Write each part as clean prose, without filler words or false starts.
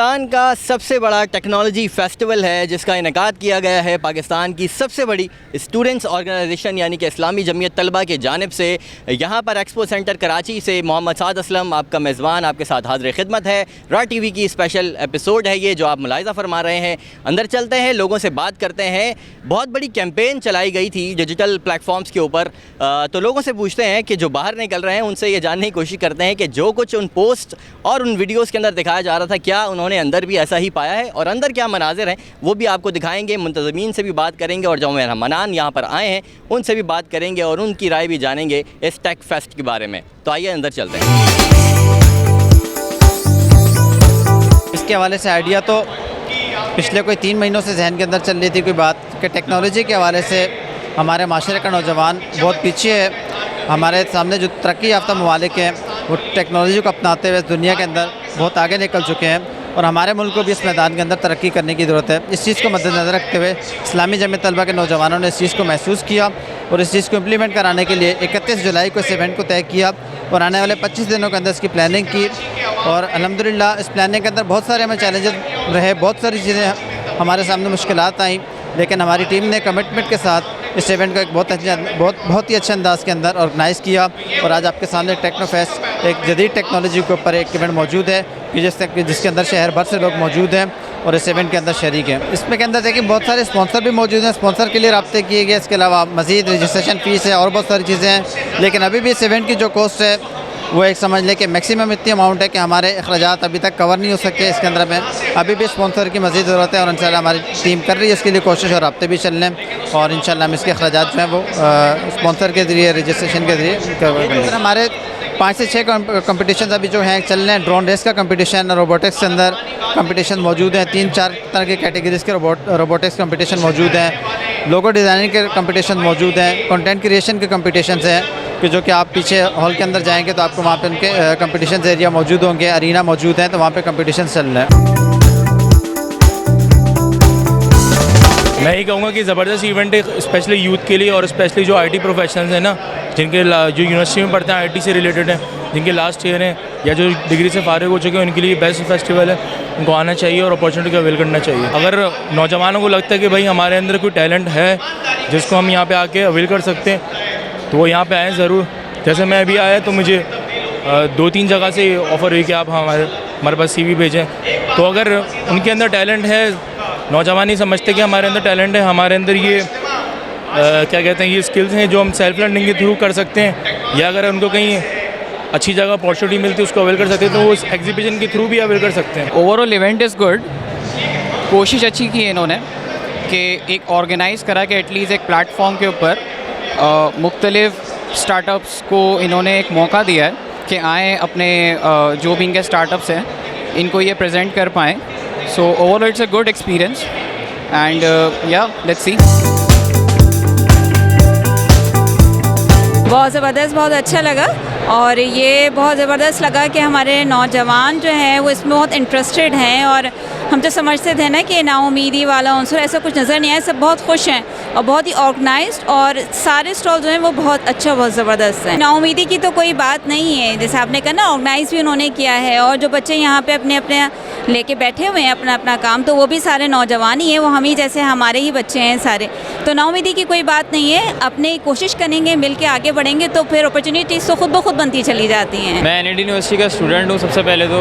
पाकिस्तान का सबसे बड़ा टेक्नोलॉजी फेस्टिवल है जिसका इनेकाद किया गया है पाकिस्तान की सबसे बड़ी स्टूडेंट्स ऑर्गेनाइजेशन यानी कि इस्लामी जमीयत तलबा के जानिब से। यहाँ पर एक्सपो सेंटर कराची से मोहम्मद साद असलम आपका मेज़बान आपके साथ हाज़िर खिदमत है। रॉ टीवी की स्पेशल एपिसोड है ये जो आप मुलाहिज़ा फरमा रहे हैं। अंदर चलते हैं, लोगों से बात करते हैं। बहुत बड़ी कैंपेन चलाई गई थी डिजिटल प्लेटफॉर्म्स के ऊपर, तो लोगों से पूछते हैं कि जो बाहर निकल रहे हैं उनसे ये जानने की कोशिश करते हैं कि जो कुछ उन पोस्ट और उन वीडियोज़ के अंदर दिखाया जा रहा था क्या उन्होंने अंदर भी ऐसा ही पाया है और अंदर क्या मनाजिर हैं वो भी आपको दिखाएंगे। मुंतज़मीन से भी बात करेंगे और जो मेहमानान यहाँ पर आए हैं उनसे भी बात करेंगे और उनकी राय भी जानेंगे इस टेक फेस्ट के बारे में। तो आइए अंदर चलते हैं। इसके हवाले से आइडिया तो पिछले कोई 3 महीनों से जहन के अंदर चल रही थी कोई बात कि टेक्नोलॉजी के हवाले से हमारे माशरे का नौजवान बहुत पीछे है। हमारे सामने जो तरक्की याफ्ता ममालिक हैं वो टेक्नोलॉजी को अपनाते हुए दुनिया के अंदर बहुत आगे निकल चुके हैं और हमारे मुल्क को भी इस मैदान के अंदर तरक्की करने की ज़रूरत है। इस चीज़ को मद्देनज़र रखते हुए इस्लामी जमीयत तलबा के नौजवानों ने इस चीज़ को महसूस किया और इस चीज़ को इम्प्लीमेंट कराने के लिए 31 जुलाई को इस इवेंट को तय किया और आने वाले 25 दिनों के अंदर इसकी प्लानिंग की। और अल्हम्दुलिल्लाह इस प्लानिंग के अंदर बहुत सारे हमें चैलेंजेस रहे, बहुत सारी चीज़ें हमारे सामने मुश्किलात आई, लेकिन हमारी टीम ने कमिटमेंट के साथ इस इवेंट को एक बहुत ही अच्छे अंदाज़ के अंदर ऑर्गेनाइज़ किया। और आज आपके सामने टेक्नोफेस्ट एक जदीद टेक्नोलॉजी के ऊपर एक इवेंट मौजूद है कि जिसके अंदर शहर भर से लोग मौजूद हैं और इस इवेंट के अंदर शरीक हैं। इसमें के अंदर देखिए बहुत सारे स्पॉन्सर भी मौजूद हैं, स्पॉन्सर के लिए रब्ते किए गए। इसके अलावा मज़ीद रजिस्ट्रेशन फ़ीस है और बहुत सारी चीज़ें हैं, लेकिन अभी भी इस इवेंट की जो कॉस्ट है वो एक समझ लें कि मैक्सिमम इतनी अमाउंट है कि हमारे अखराजात अभी तक कवर नहीं हो सके। इसके अंदर में अभी भी स्पॉन्सर की मज़ीद ज़रूरत है और इंशाल्लाह हमारी टीम कर रही है इसके लिए कोशिश और रब्ते भी चल रहे हैं और इंशाल्लाह हम इसके अखराजात जो हैं वो स्पॉन्सर के ज़रिए रजिस्ट्रेशन के ज़रिए कवर करेंगे। हमारे 5 से 6 कंपटीशन अभी जो हैं चल रहे हैं। ड्रोन रेस का कंपटीशन, रोबोटिक्स के अंदर कंपटीशन मौजूद हैं, 3-4 तरह के कैटेगरीज़ के रोबोटिक्स कंपटीशन मौजूद हैं, लोगो डिज़ाइनिंग के कंपटीशन मौजूद हैं, कंटेंट क्रिएशन के कंपटीशन हैं कि जो कि आप पीछे हॉल के अंदर जाएंगे तो आपको वहाँ पे उनके कंपटीशन एरिया मौजूद होंगे, अरीना मौजूद हैं, तो वहाँ पे कंपटीशन चल रहे हैं। मैं ये कहूँगा कि ज़बरदस्त इवेंट है स्पेशली यूथ के लिए और स्पेशली जो आईटी प्रोफेशनल्स हैं ना, जिनके जो यूनिवर्सिटी में पढ़ते हैं आईटी से रिलेटेड हैं, जिनके लास्ट ईयर हैं या जो डिग्री से फारिग हो चुके हैं, उनके लिए बेस्ट फेस्टिवल है। उनको आना चाहिए और अपॉर्चुनिटी का अवेल करना चाहिए। अगर नौजवानों को लगता है कि भाई हमारे अंदर कोई टैलेंट है जिसको हम यहाँ पर आके अवेल कर सकते हैं तो वो यहाँ पे आएँ ज़रूर। जैसे मैं अभी आया तो मुझे 2-3 जगह से ऑफ़र हुई कि आप हमारे पास CV भेजें। तो अगर उनके अंदर टैलेंट है, नौजवान ही समझते कि हमारे अंदर टैलेंट है, हमारे अंदर ये क्या कहते हैं ये स्किल्स हैं जो हम सेल्फ लर्निंग के थ्रू कर सकते हैं, या अगर उनको कहीं अच्छी जगह अपॉर्चुनिटी मिलती है उसको अवेल कर सकते हैं तो वो उस एग्जीबिशन के थ्रू भी अवेल कर सकते हैं। Overall event is good. कोशिश अच्छी की है इन्होंने कि एक ऑर्गेनाइज़ करा कि एटलीस्ट एक प्लेटफॉर्म के ऊपर मुख्तलिफ़ स्टार्टअप्स को इन्होंने एक मौका दिया है कि आएँ अपने जो भी इनके स्टार्टअप्स हैं इनको ये प्रेजेंट कर पाएँ। So overall it's a good experience and या लेट्स सी। बहुत ज़बरदस्त, बहुत अच्छा लगा और ये बहुत ज़बरदस्त लगा कि हमारे नौजवान जो हैं वो इसमें बहुत इंटरेस्टेड हैं। और हम तो समझते थे ना कि नाउमीदी वाला उनसे ऐसा कुछ नज़र नहीं आया। सब बहुत खुश हैं और बहुत ही ऑर्गेनाइज्ड और सारे स्टॉल जो हैं वो बहुत अच्छा, बहुत ज़बरदस्त हैं। नाउमीदी की तो कोई बात नहीं है, जैसे आपने कहा ना ऑर्गेनाइज़ भी उन्होंने किया है और जो बच्चे यहाँ पे अपने अपने लेके बैठे हुए हैं अपना अपना काम, तो वो भी सारे नौजवान ही हैं, वो हम ही जैसे हमारे ही बच्चे हैं सारे। तो नाउमीदी की कोई बात नहीं है, अपने कोशिश करेंगे, मिल के आगे बढ़ेंगे तो फिर अपॉर्चुनिटीज़ तो खुद ब खुद बनती चली जाती हैं। मैं NIT यूनिवर्सिटी का स्टूडेंट हूँ सबसे पहले तो,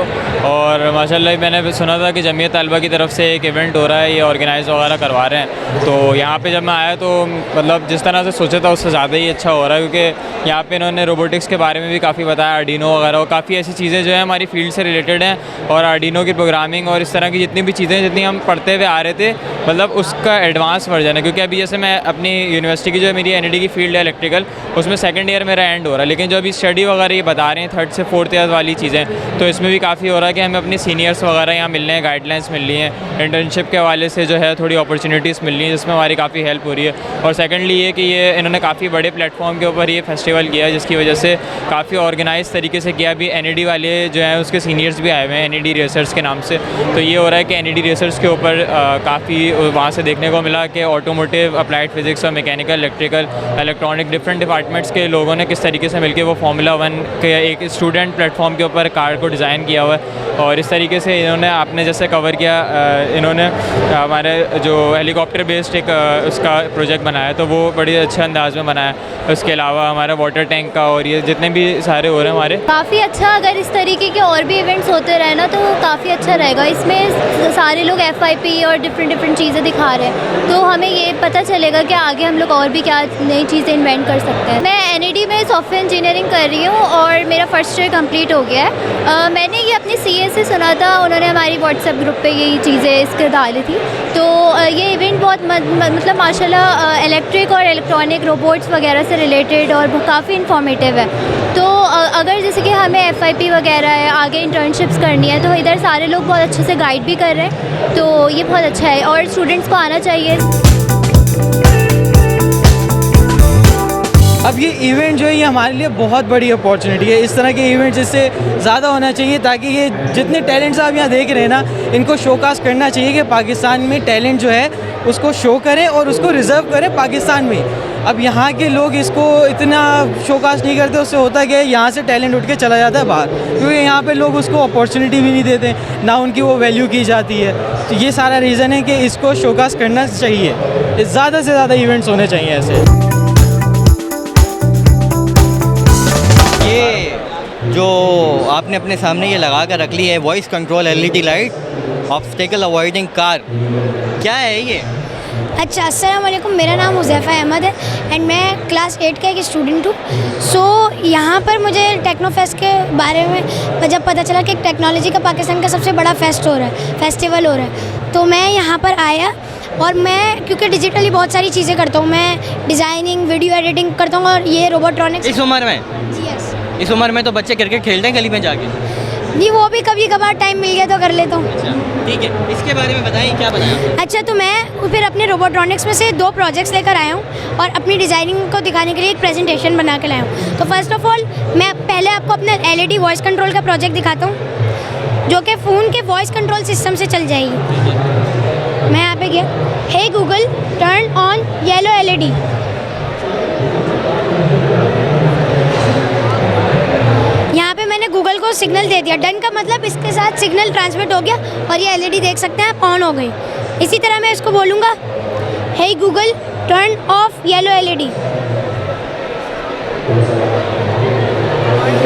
और माशाल्लाह मैंने सुना था कि जमीयत तलबा की तरफ से एक इवेंट हो रहा है, ये ऑर्गेनाइज वगैरह करवा रहे हैं। तो यहाँ पे जब मैं आया तो मतलब जिस तरह से सोचा था उससे ज़्यादा ही अच्छा हो रहा है, क्योंकि यहाँ पे इन्होंने रोबोटिक्स के बारे में भी काफ़ी बताया, आर्डिनो वगैरह, और काफ़ी ऐसी चीज़ें जो है हमारी फील्ड से रिलेटेड हैं। और आर्डिनो की प्रोग्रामिंग और इस तरह की जितनी भी चीज़ें जितनी हम पढ़ते हुए आ रहे थे, मतलब उसका एडवांस वर्जन है। क्योंकि अभी जैसे मैं अपनी यूनिवर्सिटी की जो मेरी NIT की फील्ड है इलेक्ट्रिकल, उसमें 2nd ईयर मेरा एंड हो रहा है, लेकिन जो अभी स्टडी वगैरह ये बता रहे हैं 3rd से 4th ईयर वाली चीज़ें, तो इसमें भी काफ़ी हो रहा है कि हमें अपने सीनियर्स वगैरह यहाँ मिल रहे हैं, गाइडलाइंस मिल रही हैं, इंटर्नशिप के हवाले से जो है थोड़ी अपॉर्चुनिटीज़ मिल रही हैं जिसमें हमारी काफ़ी हेल्प हो रही है। और सेकेंडली ये कि ये इन्होंने काफ़ी बड़े प्लेटफॉर्म के ऊपर ये फेस्टिवल किया है, जिसकी वजह से काफ़ी ऑर्गेनाइज तरीके से किया। अभी NED वाले जो हैं उसके सीनियर्स भी आए हुए हैं NED रेसर्स के नाम से। तो ये हो रहा है कि NED रेसर्स के ऊपर काफ़ी वहाँ से देखने को मिला कि ऑटोमोटिव, अप्लाइड फिजिक्स और mechanical, electrical, electronic different departments के लोगों ने किस तरीके से मिलकर वो फार्मूला 1 के एक स्टूडेंट प्लेटफॉर्म के ऊपर कार को डिज़ाइन किया हुआ है। और इस तरीके से इन्होंने आपने जैसे कवर किया, इन्होंने हमारे जो हेलीकॉप्टर बेस्ड एक उसका प्रोजेक्ट बनाया, तो वो बड़ी अच्छे अंदाज में बनाया। उसके अलावा हमारा वाटर टैंक का और ये जितने भी सारे हो रहे हैं हमारे, काफ़ी अच्छा। अगर इस तरीके के और भी इवेंट्स होते रहे ना तो काफ़ी अच्छा रहेगा। इसमें सारे लोग FIP और डिफरेंट चीज़ें दिखा रहे हैं, तो हमें ये पता चलेगा कि आगे हम लोग और भी क्या नई चीज़ें इन्वेंट कर सकते हैं। मैं NED में सॉफ्टवेयर इंजीनियरिंग कर रही हूँ और मेरा फर्स्ट ईयर कंप्लीट हो गया है। मैंने ये अपने CA से सुना था, उन्होंने हमारी व्हाट्सएप ग्रुप पे यही चीज़ें इसके डाली थी। तो ये इवेंट बहुत मतलब माशाल्लाह इलेक्ट्रिक और इलेक्ट्रॉनिक रोबोट्स वगैरह से रिलेटेड और काफ़ी इन्फॉर्मेटिव है। तो अगर जैसे कि हमें FIP वगैरह है, आगे इंटर्नशिप्स करनी है, तो इधर सारे लोग बहुत अच्छे से गाइड भी कर रहे हैं, तो ये बहुत अच्छा है और स्टूडेंट्स को आना चाहिए। अब ये इवेंट जो है ये हमारे लिए बहुत बड़ी अपॉर्चुनिटी है। इस तरह के इवेंट्स इससे ज़्यादा होना चाहिए, ताकि ये जितने टैलेंट्स आप यहाँ देख रहे हैं ना, इनको शोकास करना चाहिए कि पाकिस्तान में टैलेंट जो है उसको शो करें और उसको रिज़र्व करें पाकिस्तान में। अब यहाँ के लोग इसको इतना शोकास नहीं करते, उससे होता है कि यहाँ से टैलेंट उठ के चला जाता है बाहर, क्योंकि यहाँ पे लोग उसको अपॉर्चुनिटी भी नहीं देते, ना उनकी वो वैल्यू की जाती है। तो ये सारा रीज़न है कि इसको शोकास करना चाहिए, ज़्यादा से ज़्यादा इवेंट्स होने चाहिए ऐसे। ये जो आपने अपने सामने ये लगा कर रख ली है voice control LED light, obstacle avoiding car, क्या है ये? अच्छा, अस्सलाम वालेकुम, मेरा नाम हुज़ैफ़ा अहमद है एंड मैं क्लास 8 का एक स्टूडेंट हूँ। सो यहाँ पर मुझे टेक्नोफेस्ट के बारे में जब पता चला कि टेक्नोलॉजी का पाकिस्तान का सबसे बड़ा फेस्टिवल हो रहा है, तो मैं यहाँ पर आया। और मैं क्योंकि डिजिटली बहुत सारी चीज़ें करता हूँ, मैं डिज़ाइनिंग, वीडियो एडिटिंग करता हूँ और ये रोबोट्रॉनिक्स। इस उम्र में? जी यस। इस उम्र में तो बच्चे क्रिकेट खेलते हैं गली में जाके? नहीं, वो भी कभी कभार टाइम मिल गया तो कर लेता हूँ। अच्छा, ठीक है, इसके बारे में बताइए, क्या बनाया? अच्छा, तो मैं फिर अपने रोबोट्रॉनिक्स में से 2 प्रोजेक्ट्स लेकर आया हूँ और अपनी डिज़ाइनिंग को दिखाने के लिए एक प्रेजेंटेशन बना के लाया हूँ। तो फर्स्ट ऑफ ऑल मैं पहले आपको अपना LED वॉइस कंट्रोल का प्रोजेक्ट दिखाता हूँ, जो कि फ़ोन के वॉइस कंट्रोल सिस्टम से चल जाएगी। मैं यहाँ पे गया, hey Google turn on yellow LED। यहाँ पे मैंने गूगल को सिग्नल दे दिया, डन का मतलब इसके साथ सिग्नल ट्रांसमिट हो गया और ये LED देख सकते हैं आप ऑन हो गई। इसी तरह मैं इसको बोलूँगा, hey Google turn off yellow LED,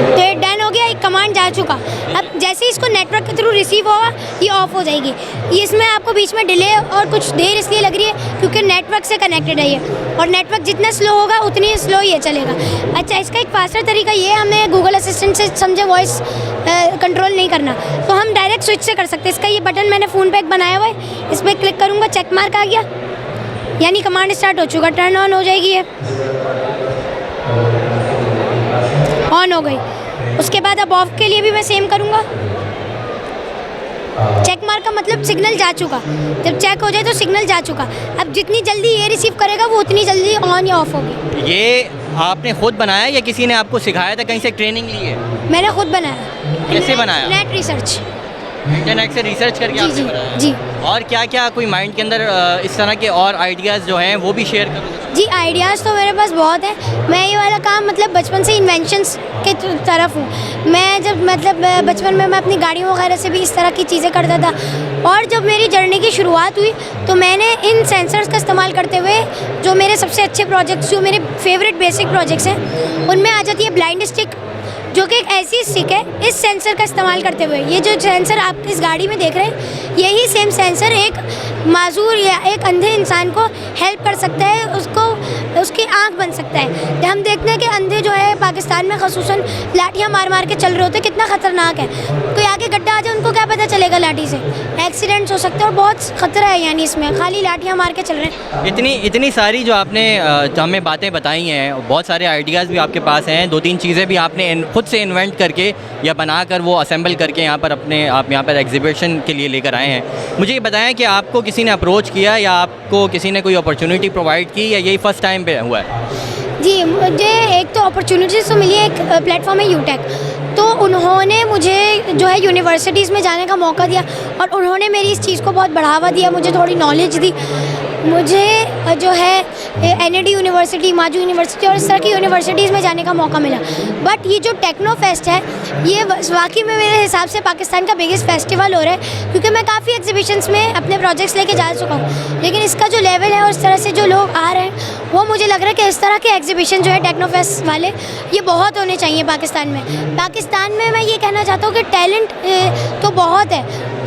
तो ये डन हो गया, एक कमांड जा चुका। अब जैसे इसको नेटवर्क के थ्रू रिसीव होगा ये ऑफ हो जाएगी। ये इसमें आपको बीच में डिले और कुछ देर इसलिए लग रही है क्योंकि नेटवर्क से कनेक्टेड है ये, और नेटवर्क जितना स्लो होगा उतनी स्लो ये चलेगा। अच्छा, इसका एक फास्टर तरीका ये है, हमें गूगल असिस्टेंट से समझे वॉइस कंट्रोल नहीं करना, तो हम डायरेक्ट स्विच से कर सकते हैं। इसका ये बटन मैंने फ़ोन पे एक बनाया हुआ है, इस पर क्लिक करूँगा, चेक मार्क आ गया, यानी कमांड स्टार्ट हो चुका, टर्न ऑन हो जाएगी, ये ऑन हो गई। उसके बाद अब ऑफ के लिए भी मैं सेम करूँगा, चेक मार्क का मतलब सिग्नल जा चुका, जब चेक हो जाए तो सिग्नल जा चुका। अब जितनी जल्दी ये रिसीव करेगा वो उतनी जल्दी ऑन या ऑफ होगी। ये आपने खुद बनाया या किसी ने आपको सिखाया था, कहीं से ट्रेनिंग ली है? मैंने खुद बनाया। कैसे बनाया? नेट रिसर्च, इंटरनेट से रिसर्च करके जी आपने जी बनाया? जी। और क्या क्या कोई माइंड के अंदर इस तरह के और आइडियाज़ जो हैं वो भी शेयर करो? जी, आइडियाज़ तो मेरे पास बहुत है। मैं ये वाला काम मतलब बचपन से इन्वेंशंस के तरफ हूँ। मैं जब मतलब बचपन में मैं अपनी गाड़ियों वगैरह से भी इस तरह की चीज़ें करता था, और जब मेरी जर्नी की शुरुआत हुई तो मैंने इन सेंसर्स का इस्तेमाल करते हुए जो मेरे सबसे अच्छे प्रोजेक्ट्स, जो मेरे फेवरेट बेसिक प्रोजेक्ट्स हैं, उनमें आ जाती है ब्लाइंड स्टिक, जो कि एक ऐसी स्टिक है इस सेंसर का इस्तेमाल करते हुए। ये जो सेंसर आप इस गाड़ी में देख रहे हैं, यही सेम सेंसर एक माजूर या एक अंधे इंसान को हेल्प कर सकता है, उसको उसकी आंख बन सकता है। हम देखते हैं कि अंधे जो है पाकिस्तान में ख़ुसूसन लाठियाँ मार मार के चल रहे होते हैं, कितना ख़तरनाक है। कोई आगे गड्ढा आ जाए उनको क्या पता चलेगा, लाठी से एक्सीडेंट्स हो सकते हैं और बहुत ख़तरा है, यानी इसमें खाली लाठियाँ मार के चल रहे हैं। इतनी सारी जो आपने हमें बातें बताई हैं, बहुत सारे आइडियाज़ भी आपके पास हैं, 2-3 चीज़ें भी आपने खुद से इन्वेंट करके या बनाकर वो असेंबल करके यहाँ पर आप यहाँ पर एग्जीबिशन के लिए लेकर आए हैं। मुझे ये बताएं कि आपको किसी ने अप्रोच किया या आपको किसी ने कोई अपॉर्चुनिटी प्रोवाइड की या यही फर्स्ट टाइम पे हुआ है? जी, मुझे एक तो अपॉर्चुनिटीज़ तो मिली है, एक प्लेटफॉर्म है यूटेक, तो उन्होंने मुझे जो है यूनिवर्सिटीज़ में जाने का मौका दिया और उन्होंने मेरी इस चीज़ को बहुत बढ़ावा दिया, मुझे थोड़ी नॉलेज दी। मुझे जो है NAD यूनिवर्सिटी, माजू यूनिवर्सिटी और इस तरह की यूनिवर्सिटीज़ में जाने का मौका मिला। बट ये जो टेक्नो फेस्ट है, ये वाकई में मेरे हिसाब से पाकिस्तान का बिगेस्ट फेस्टिवल हो रहा है, क्योंकि मैं काफ़ी एग्जीबिशंस में अपने प्रोजेक्ट्स लेके जा चुका हूँ, लेकिन इसका जो लेवल है और इस तरह से जो लोग आ रहे हैं, वो मुझे लग रहा है कि इस तरह के एग्जीबिशन जो है टेक्नो फेस्ट वाले, ये बहुत होने चाहिए पाकिस्तान में। पाकिस्तान में मैं ये कहना चाहता हूँ कि टैलेंट तो बहुत है,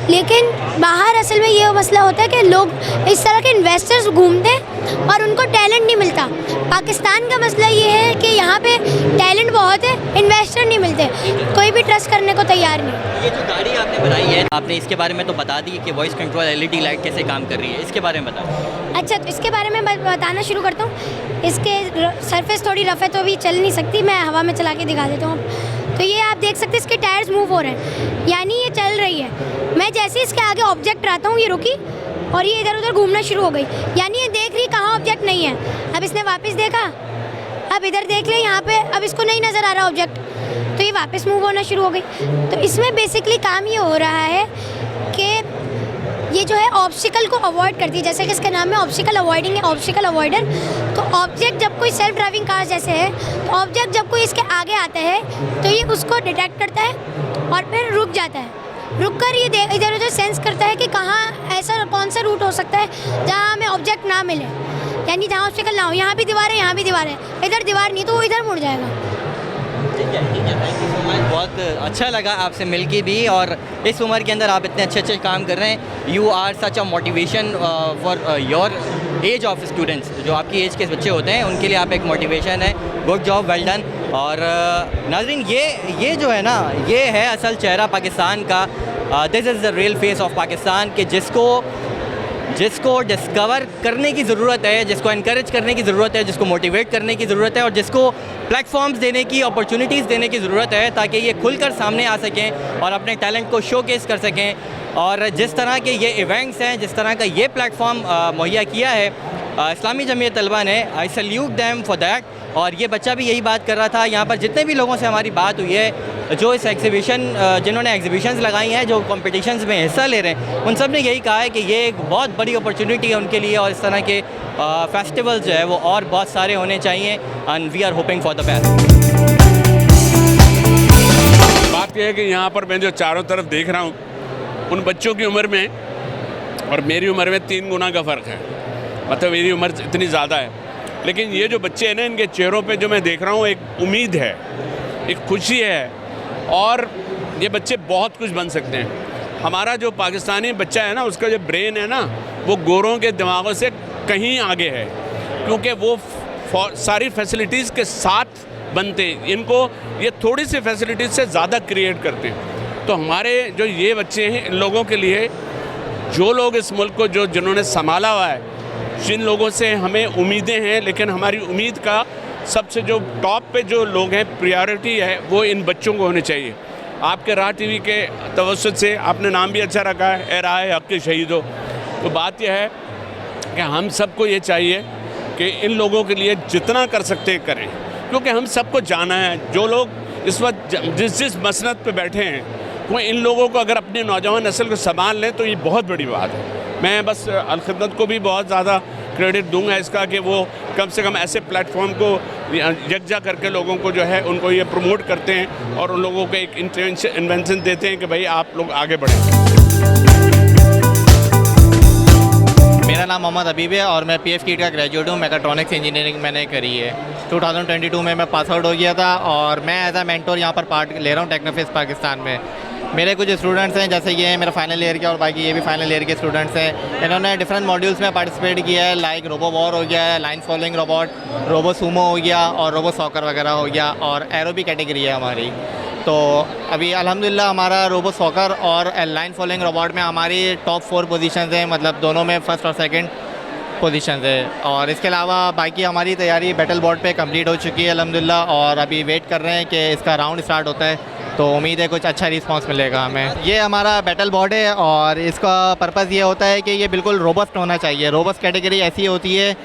लेकिन बाहर असल में ये मसला होता है कि लोग इस तरह के इन्वेस्टर्स घूमते हैं और उनको टैलेंट नहीं मिलता। पाकिस्तान का मसला ये है कि यहाँ पे टैलेंट बहुत है, इन्वेस्टर नहीं मिलते, कोई भी ट्रस्ट करने को तैयार नहीं। ये जो गाड़ी आपने बनाई है, आपने इसके बारे में तो बता दी कि वॉइस कंट्रोल LED लाइट कैसे काम कर रही है, इसके बारे में बताओ। अच्छा, तो इसके बारे में बताना शुरू करता हूँ। इसके सरफेस थोड़ी रफ़ है तो अभी चल नहीं सकती, मैं हवा में चला के दिखा देता हूँ। तो ये आप देख सकते हैं, इसके टायर्स मूव हो रहे हैं, यानी ये चल रही है। मैं जैसे इसके आगे ऑब्जेक्ट रहता हूँ, ये रुकी और ये इधर उधर घूमना शुरू हो गई, यानी ये देख रही कहाँ ऑब्जेक्ट नहीं है। अब इसने वापस देखा, अब इधर देख ले, यहाँ पे अब इसको नहीं नज़र आ रहा ऑब्जेक्ट, तो ये वापस मूव होना शुरू हो गई। तो इसमें बेसिकली काम ये हो रहा है कि ये जो है ऑब्स्टिकल को अवॉइड करती है, जैसे कि इसका नाम है ऑब्स्टिकल अवॉइडिंग है, ऑब्स्टिकल अवॉइडर। तो ऑब्जेक्ट जब कोई सेल्फ ड्राइविंग कार जैसे है, तो ऑब्जेक्ट जब कोई इसके आगे आता है तो ये उसको डिटेक्ट करता है और फिर रुक जाता है। रुक कर ये इधर उधर सेंस करता है कि कहाँ ऐसा कौन सा रूट हो सकता है जहाँ हमें ऑब्जेक्ट ना मिले, यानी जहाँ ऑब्स्टिकल ना हो। यहाँ भी दीवार है, यहाँ भी दीवार है, इधर दीवार नहीं तो वो इधर मुड़ जाएगा। ठीक है, थैंक यू सो मच। बहुत अच्छा लगा आपसे मिल के भी, और इस उम्र के अंदर आप इतने अच्छे अच्छे काम कर रहे हैं। You are such a motivation for your age of students, जो आपकी एज के बच्चे होते हैं उनके लिए आप एक मोटिवेशन है। Good job, well done. और नाज़रीन, ये जो है ना, ये है असल चेहरा पाकिस्तान का। This is the real face of Pakistan, कि जिसको डिस्कवर करने की ज़रूरत है, जिसको इनकरेज करने की ज़रूरत है, जिसको मोटिवेट करने की ज़रूरत है, और जिसको प्लेटफॉर्म्स देने की, अपॉर्चुनिटीज़ देने की ज़रूरत है, ताकि ये खुलकर सामने आ सकें और अपने टैलेंट को शोकेस कर सकें। और जिस तरह के ये इवेंट्स हैं, जिस तरह का ये प्लेटफॉर्म मुहैया किया है इस्लामी जमीयत तलबा ने, आई सैल्यूट देम फॉर दैट। और ये बच्चा भी यही बात कर रहा था। यहाँ पर जितने भी लोगों से हमारी बात हुई है, जो इस एग्जीबिशन, जिन्होंने एग्जीबिशंस लगाई हैं, जो कॉम्पिटिशन्स में हिस्सा ले रहे हैं, उन सब ने यही कहा है कि ये एक बहुत बड़ी अपॉर्चुनिटी है उनके लिए, और इस तरह के फेस्टिवल्स जो है वो और बहुत सारे होने चाहिए। And we are hoping for the best. बात यह है कि यहाँ पर मैं जो चारों तरफ देख रहा हूँ, उन बच्चों की उम्र में और मेरी उम्र में 3 गुना का फ़र्क है। मतलब मेरी उम्र इतनी ज़्यादा है, लेकिन ये जो बच्चे हैं ना, इनके चेहरों पे जो मैं देख रहा हूँ, एक उम्मीद है, एक खुशी है, और ये बच्चे बहुत कुछ बन सकते हैं। हमारा जो पाकिस्तानी बच्चा है ना, उसका जो ब्रेन है ना, वो गोरों के दिमागों से कहीं आगे है, क्योंकि वो सारी फैसिलिटीज़ के साथ बनते हैं। इनको ये थोड़ी सी फैसिलिटीज़ से ज़्यादा क्रिएट करते हैं। तो हमारे जो ये बच्चे हैं, इन लोगों के लिए, जो लोग इस मुल्क को जिन्होंने संभाला हुआ है, जिन लोगों से हमें उम्मीदें हैं, लेकिन हमारी उम्मीद का सबसे जो टॉप पे जो लोग हैं, प्रायोरिटी है, वो इन बच्चों को होने चाहिए। आपके राह टीवी के तवज्जुद से आपने नाम भी अच्छा रखा है, ए राह हक़ के शहीदों। तो बात यह है कि हम सबको ये चाहिए कि इन लोगों के लिए जितना कर सकते हैं करें, क्योंकि हम सबको जाना है। जो लोग इस वक्त जिस मसनद पे बैठे हैं, वो इन लोगों को अगर अपनी नौजवान नस्ल को संभाल लें तो ये बहुत बड़ी बात है। मैं बस अलखिदमत को भी बहुत ज़्यादा क्रेडिट दूंगा इसका कि वो कम से कम ऐसे प्लेटफॉर्म को यकजा करके लोगों को जो है उनको ये प्रमोट करते हैं और उन लोगों को एक इन्वेंशन देते हैं कि भाई आप लोग आगे बढ़ें। मेरा नाम मोहम्मद हबीब है और मैं PF किट का ग्रेजुएट हूँ। मैकेट्रॉनिक्स इंजीनियरिंग मैंने करी है। 2022 में मैं पास आउट हो गया था और मैं एज अ मेंटोर यहाँ पर पार्ट ले रहा हूँ टेक्नोफेस्ट पाकिस्तान में। मेरे कुछ स्टूडेंट्स हैं, जैसे ये हैं मेरा फाइनल ईयर के और बाकी ये भी फाइनल ईयर के स्टूडेंट्स हैं। इन्होंने डिफरेंट मॉड्यूल्स में पार्टिसिपेट किया है, लाइक रोबो वॉर हो गया है, line following robot, robo sumo हो गया और रोबो सॉकर वगैरह हो गया, और एरो भी कैटेगरी है हमारी। तो अभी अल्हम्दुलिल्लाह हमारा रोबो सॉकर और लाइन फॉलोइंग रोबोट में हमारी टॉप 4 पोजीशंस हैं, मतलब दोनों में फर्स्ट और सेकंड पोजीशंस है। और इसके अलावा बाकी हमारी तैयारी बैटल बोर्ड पे कंप्लीट हो चुकी है अल्हम्दुलिल्लाह, और अभी वेट कर रहे हैं कि इसका राउंड स्टार्ट होता है तो उम्मीद है कुछ अच्छा रिस्पांस मिलेगा हमें। ये हमारा बैटल बोर्ड है और इसका पर्पज़ ये होता है कि ये बिल्कुल रोबस्ट होना चाहिए। रोबस्ट कैटेगरी ऐसी होती है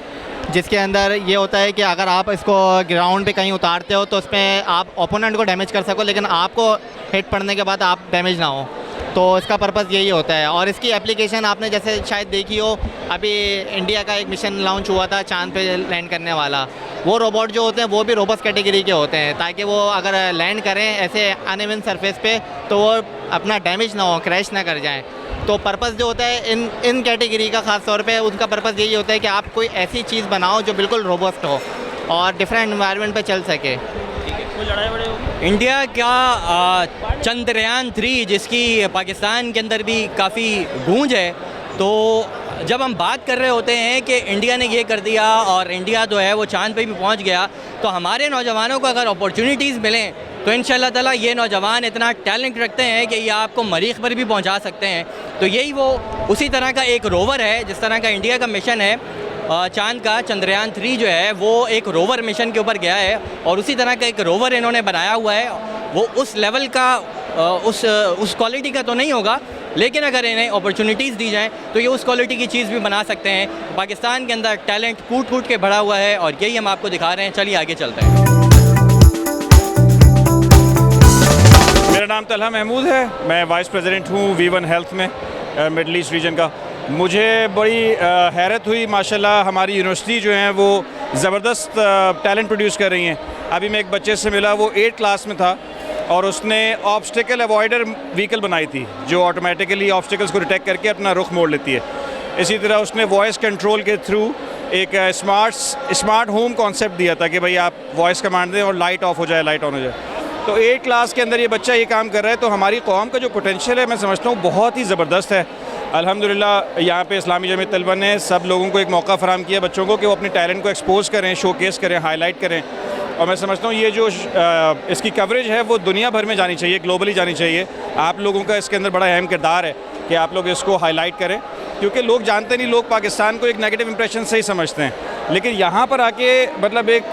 जिसके अंदर ये होता है कि अगर आप इसको ग्राउंड पे कहीं उतारते हो तो उसमें आप ओपोनेंट को डैमेज कर सको, लेकिन आपको हिट पड़ने के बाद आप डैमेज ना हो। तो इसका पर्पज़ यही होता है। और इसकी एप्लीकेशन आपने जैसे शायद देखी हो, अभी इंडिया का एक मिशन लॉन्च हुआ था चांद पे लैंड करने वाला। वो रोबोट जो होते हैं वो भी रोबस्ट कैटेगरी के होते हैं, ताकि वो अगर लैंड करें ऐसे अनइवन सरफेस पे तो वो अपना डैमेज ना हो, क्रैश ना कर जाएं। तो पर्पज़ जो होता है इन कैटेगरी का ख़ास तौर पे उनका पर्पज़ यही होता है कि आप कोई ऐसी चीज़ बनाओ जो बिल्कुल रोबस्ट हो और डिफरेंट एनवायरनमेंट पे चल सके। इंडिया का चंद्रयान 3 जिसकी पाकिस्तान के अंदर भी काफ़ी गूंज है, तो जब हम बात कर रहे होते हैं कि इंडिया ने ये कर दिया और इंडिया जो है वो चांद पे भी पहुंच गया, तो हमारे नौजवानों को अगर अपॉर्चुनिटीज़ मिलें तो इंशाल्लाह ताला ये नौजवान इतना टैलेंट रखते हैं कि ये आपको मरीख पर भी पहुंचा सकते हैं। तो यही वो उसी तरह का एक रोवर है, जिस तरह का इंडिया का मिशन है चांद का, चंद्रयान 3 जो है वो एक रोवर मिशन के ऊपर गया है और उसी तरह का एक रोवर इन्होंने बनाया हुआ है। वो उस लेवल का उस क्वालिटी का तो नहीं होगा, लेकिन अगर इन्हें अपॉर्चुनिटीज़ दी जाएँ तो ये उस क्वालिटी की चीज़ भी बना सकते हैं। पाकिस्तान के अंदर टैलेंट कूट कूट के भरा हुआ है और यही हम आपको दिखा रहे हैं। चलिए आगे चलते हैं। मेरा नाम तलहा महमूद है, मैं वाइस प्रेसिडेंट हूँ V1 हेल्थ में मिडल ईस्ट रीजन का। मुझे बड़ी हैरत हुई, माशाल्लाह हमारी यूनिवर्सिटी जो है वो ज़बरदस्त टैलेंट प्रोड्यूस कर रही हैं। अभी मैं एक बच्चे से मिला, वो 8th क्लास में था और उसने ऑब्स्टिकल अवॉइडर व्हीकल बनाई थी जो ऑटोमेटिकली ऑब्स्टिकल्स को डिटेक्ट करके अपना रुख मोड़ लेती है। इसी तरह उसने वॉइस कंट्रोल के थ्रू एक स्मार्ट होम कॉन्सेप्ट दिया था कि भाई आप वॉइस कमांड दें और लाइट ऑफ हो जाए, लाइट ऑन हो जाए। तो 8th क्लास के अंदर ये बच्चा ये काम कर रहा है। तो हमारी कौम का जो पोटेंशियल है मैं समझता हूँ बहुत ही ज़बरदस्त है। अल्हम्दुलिल्लाह यहाँ पे इस्लामी जमीयत तलबा ने सब लोगों को एक मौका फ़राहम किया, बच्चों को, कि वो अपने टैलेंट को एक्सपोज करें, शोकेस करें, हाईलाइट करें। और मैं समझता हूँ ये जो इसकी कवरेज है वो दुनिया भर में जानी चाहिए, ग्लोबली जानी चाहिए। आप लोगों का इसके अंदर बड़ा अहम किरदार है कि आप लोग इसको हाईलाइट करें, क्योंकि लोग जानते नहीं, लोग पाकिस्तान को एक नेगेटिव इंप्रेशन से ही समझते हैं। लेकिन यहाँ पर आके मतलब एक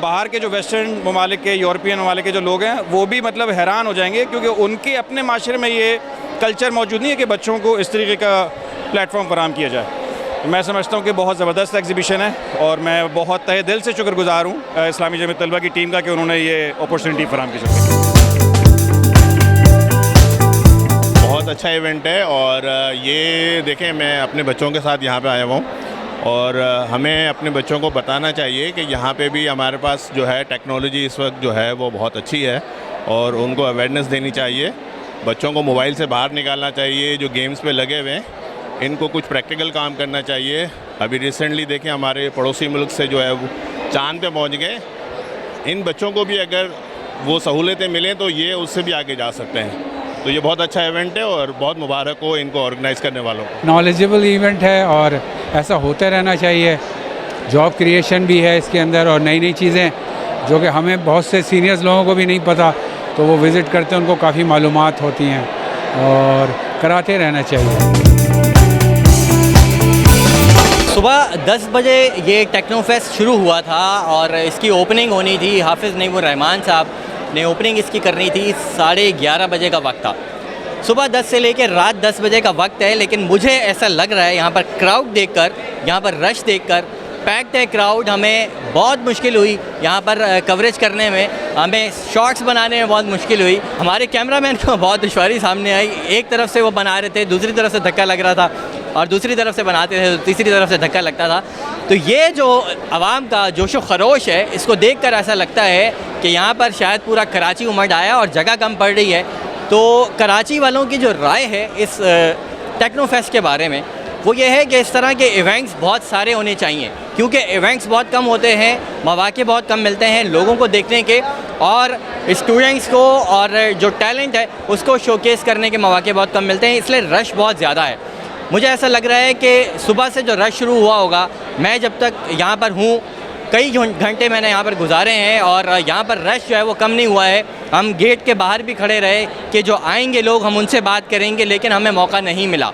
बाहर के जो वेस्टर्न ममालिक के, यूरोपियन ममालिक के जो लोग हैं वो भी मतलब हैरान हो जाएंगे, क्योंकि उनके अपने माशरे में ये कल्चर मौजूद नहीं है कि बच्चों को इस तरीके का प्लेटफॉर्म फराहम किया जाए। मैं समझता हूँ कि बहुत ज़बरदस्त एग्जीबिशन है और मैं बहुत तहे दिल से शुक्रगुजार हूँ इस्लामी जमीयत तलबा की टीम का कि उन्होंने ये अपॉर्चुनिटी फराहम की। बहुत अच्छा इवेंट है और ये देखें, मैं अपने बच्चों के साथ यहाँ पे आया हुआ हूँ और हमें अपने बच्चों को बताना चाहिए कि यहाँ पे भी हमारे पास जो है टेक्नोलॉजी इस वक्त जो है वो बहुत अच्छी है और उनको अवेयरनेस देनी चाहिए। बच्चों को मोबाइल से बाहर निकालना चाहिए, जो गेम्स पे लगे हुए हैं इनको कुछ प्रैक्टिकल काम करना चाहिए। अभी रिसेंटली देखें हमारे पड़ोसी मुल्क से जो है वो चांद पे पहुँच गए। इन बच्चों को भी अगर वो सहूलतें मिलें तो ये उससे भी आगे जा सकते हैं। तो ये बहुत अच्छा इवेंट है और बहुत मुबारक हो इनको ऑर्गेनाइज़ करने वालों को। नॉलेजेबल इवेंट है और ऐसा होते रहना चाहिए। जॉब क्रिएशन भी है इसके अंदर और नई नई चीज़ें जो कि हमें बहुत से सीनियर्स लोगों को भी नहीं पता, तो वो विज़िट करते हैं, उनको काफ़ी मालूमात होती हैं और कराते रहना चाहिए। सुबह 10 बजे ये टेक्नो फेस्ट शुरू हुआ था और इसकी ओपनिंग होनी थी। हाफिज़ नईमुर रहमान साहब ने ओपनिंग इसकी करनी थी। 11:30 बजे का वक्त था। सुबह 10 से लेकर रात 10 बजे का वक्त है, लेकिन मुझे ऐसा लग रहा है यहाँ पर क्राउड देखकर, यहाँ पर रश देखकर, पैक्ड है क्राउड, हमें बहुत मुश्किल हुई यहाँ पर कवरेज करने में, हमें शॉट्स बनाने में बहुत मुश्किल हुई। हमारे कैमरामैन को बहुत दुश्वारी सामने आई। एक तरफ से वो बना रहे थे, दूसरी तरफ से धक्का लग रहा था और दूसरी तरफ से बनाते थे तो तीसरी तरफ से धक्का लगता था। तो ये जो आवाम का जोशो खरोश है, इसको देखकर ऐसा लगता है कि यहाँ पर शायद पूरा कराची उमड़ आया और जगह कम पड़ रही है। तो कराची वालों की जो राय है इस टेक्नो फेस्ट के बारे में वो ये है कि इस तरह के इवेंट्स बहुत सारे होने चाहिए, क्योंकि इवेंट्स बहुत कम होते हैं, मौके बहुत कम मिलते हैं लोगों को देखने के, और स्टूडेंट्स को और जो टैलेंट है उसको शोकेस करने के मौके बहुत कम मिलते हैं, इसलिए रश बहुत ज़्यादा है। मुझे ऐसा लग रहा है कि सुबह से जो रश शुरू हुआ होगा, मैं जब तक यहाँ पर हूँ कई घंटे मैंने यहाँ पर गुजारे हैं और यहाँ पर रश जो है वो कम नहीं हुआ है। हम गेट के बाहर भी खड़े रहे कि जो आएंगे लोग हम उनसे बात करेंगे, लेकिन हमें मौका नहीं मिला।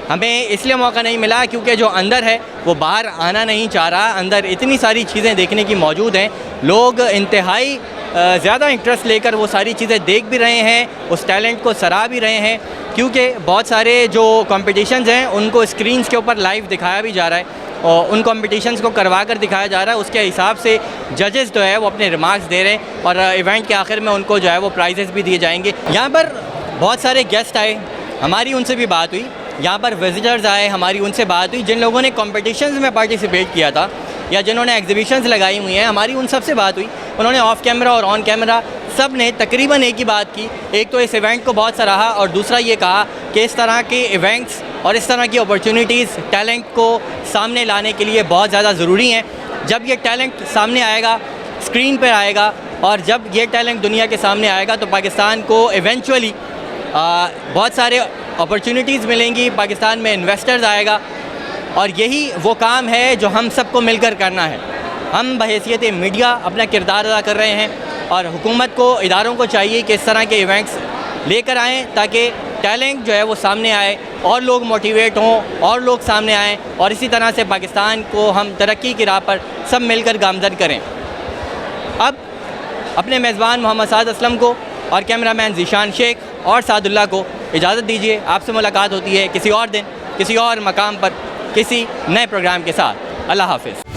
हमें इसलिए मौका नहीं मिला क्योंकि जो अंदर है वो बाहर आना नहीं चाह रहा। अंदर इतनी सारी चीज़ें देखने की मौजूद हैं, लोग इंतहाई ज़्यादा इंटरेस्ट लेकर वो सारी चीज़ें देख भी रहे हैं, उस टैलेंट को सराह भी रहे हैं, क्योंकि बहुत सारे जो कॉम्पिटिशन्स हैं उनको स्क्रीन्स के ऊपर लाइव दिखाया भी जा रहा है और उन कॉम्पिटिशन्स को करवा कर दिखाया जा रहा है। उसके हिसाब से जजेस जो है वो अपने रिमार्क्स दे रहे हैं और इवेंट के आखिर में उनको जो है वो प्राइजेस भी दिए जाएंगे। यहाँ पर बहुत सारे गेस्ट आए, हमारी उनसे भी बात हुई, यहाँ पर विजिटर्स आए, हमारी उनसे बात हुई, जिन लोगों ने कॉम्पिटिशन्स में पार्टिसिपेट किया था या जिन्होंने एग्जीबिशंस लगाई हुई हैं, हमारी उन सब से बात हुई। उन्होंने ऑफ कैमरा और ऑन कैमरा सब ने तकरीबन एक ही बात की। एक तो इस इवेंट को बहुत सराहा और दूसरा ये कहा कि इस तरह के इवेंट्स और इस तरह की अपॉर्चुनिटीज़ टैलेंट को सामने लाने के लिए बहुत ज़्यादा ज़रूरी हैं। जब ये टैलेंट सामने आएगा, स्क्रीन पर आएगा और जब ये टैलेंट दुनिया के सामने आएगा तो पाकिस्तान को इवेंचुअली बहुत सारे अपॉर्चुनिटीज़ मिलेंगी, पाकिस्तान में इन्वेस्टर्स आएगा और यही वो काम है जो हम सबको मिलकर करना है। हम बहैसियत मीडिया अपना किरदार अदा कर रहे हैं और हुकूमत को, इदारों को चाहिए कि इस तरह के इवेंट्स लेकर आएँ ताकि टैलेंट जो है वो सामने आए और लोग मोटिवेट हों और लोग सामने आएँ और इसी तरह से पाकिस्तान को हम तरक्की की राह पर सब मिलकर गामज़द करें। अब अपने मेज़बान मोहम्मद साद असलम को और कैमरामैन ज़ीशान शेख और सादुल्लाह को इजाज़त दीजिए। आपसे मुलाकात होती है किसी और दिन, किसी और मकाम पर, किसी नए प्रोग्राम के साथ। अल्लाह हाफ़िज़।